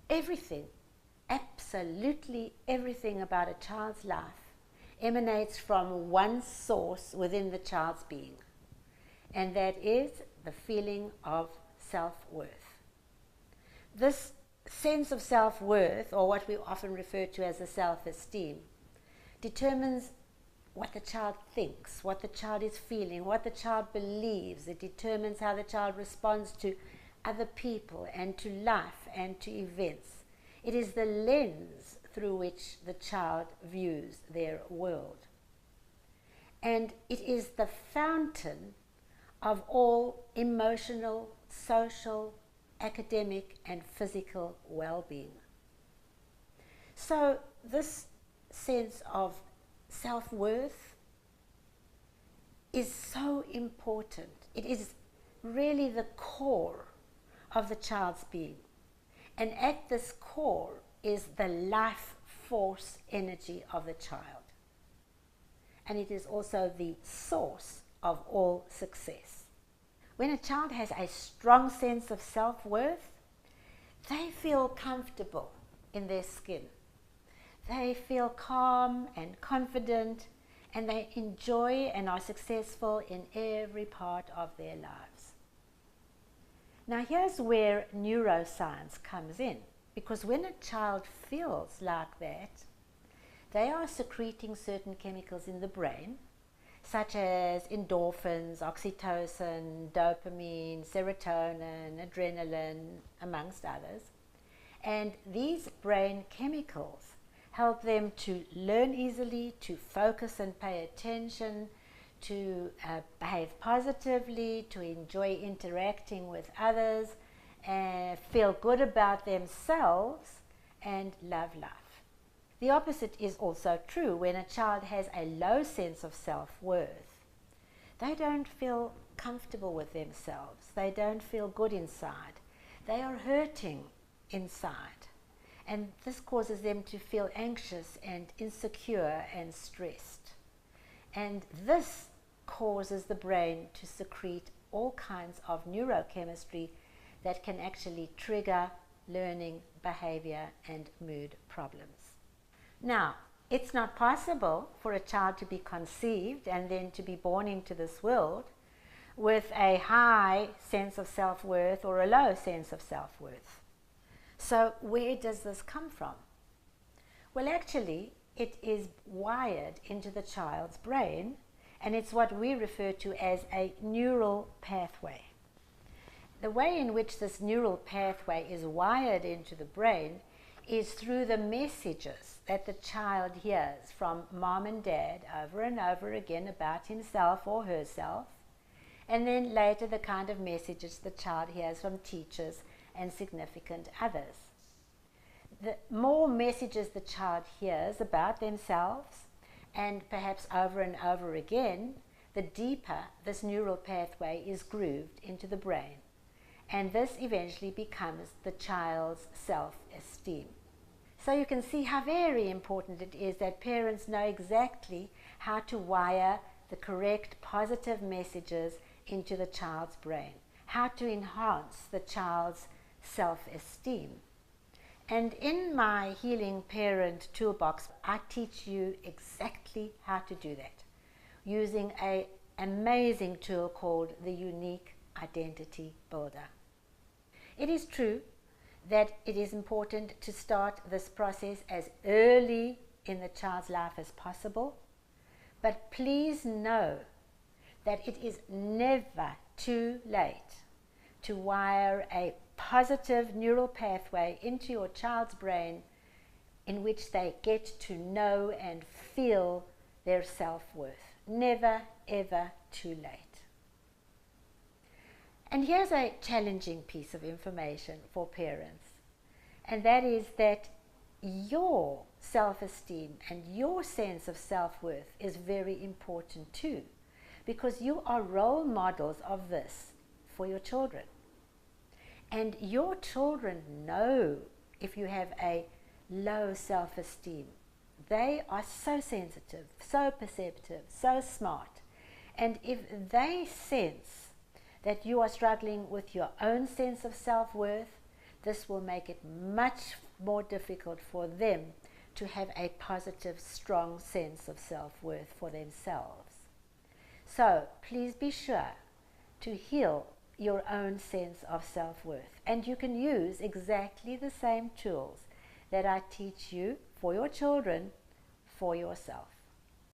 Everything, absolutely everything about a child's life emanates from one source within the child's being, and that is the feeling of self-worth. This sense of self-worth, or what we often refer to as the self-esteem, determines what the child thinks, what the child is feeling, what the child believes. It determines how the child responds to other people and to life and to events. It is the lens through which the child views their world. And it is the fountain of all emotional, social, academic, and physical well-being. So this sense of self-worth is so important. It is really the core of the child's being. And at this core is the life force energy of the child. And it is also the source of all success. When a child has a strong sense of self-worth, they feel comfortable in their skin. They feel calm and confident, and they enjoy and are successful in every part of their lives. Now here's where neuroscience comes in, because when a child feels like that, they are secreting certain chemicals in the brain, such as endorphins, oxytocin, dopamine, serotonin, adrenaline, amongst others. And these brain chemicals help them to learn easily, to focus and pay attention, to behave positively, to enjoy interacting with others, feel good about themselves, and love life. The opposite is also true when a child has a low sense of self-worth. They don't feel comfortable with themselves. They don't feel good inside. They are hurting inside. And this causes them to feel anxious and insecure and stressed. And this causes the brain to secrete all kinds of neurochemistry that can actually trigger learning, behavior, and mood problems. Now, it's not possible for a child to be conceived and then to be born into this world with a high sense of self-worth or a low sense of self-worth. So where does this come from? Well, actually, it is wired into the child's brain, and it's what we refer to as a neural pathway. The way in which this neural pathway is wired into the brain is through the messages that the child hears from mom and dad over and over again about himself or herself, and then later the kind of messages the child hears from teachers and significant others. The more messages the child hears about themselves, and perhaps over and over again, the deeper this neural pathway is grooved into the brain. And this eventually becomes the child's self-esteem. So you can see how very important it is that parents know exactly how to wire the correct positive messages into the child's brain, how to enhance the child's self-esteem. And in my Healing Parent Toolbox, I teach you exactly how to do that using an amazing tool called the Unique Identity Builder. It is true that it is important to start this process as early in the child's life as possible, but please know that it is never too late to wire a positive neural pathway into your child's brain in which they get to know and feel their self-worth. Never, ever too late. And here's a challenging piece of information for parents, and that is that your self-esteem and your sense of self-worth is very important too, because you are role models of this for your children. And your children know if you have a low self-esteem. They are so sensitive, so perceptive, so smart. And if they sense that you are struggling with your own sense of self-worth, this will make it much more difficult for them to have a positive, strong sense of self-worth for themselves. So please be sure to heal your own sense of self-worth. And you can use exactly the same tools that I teach you for your children for yourself.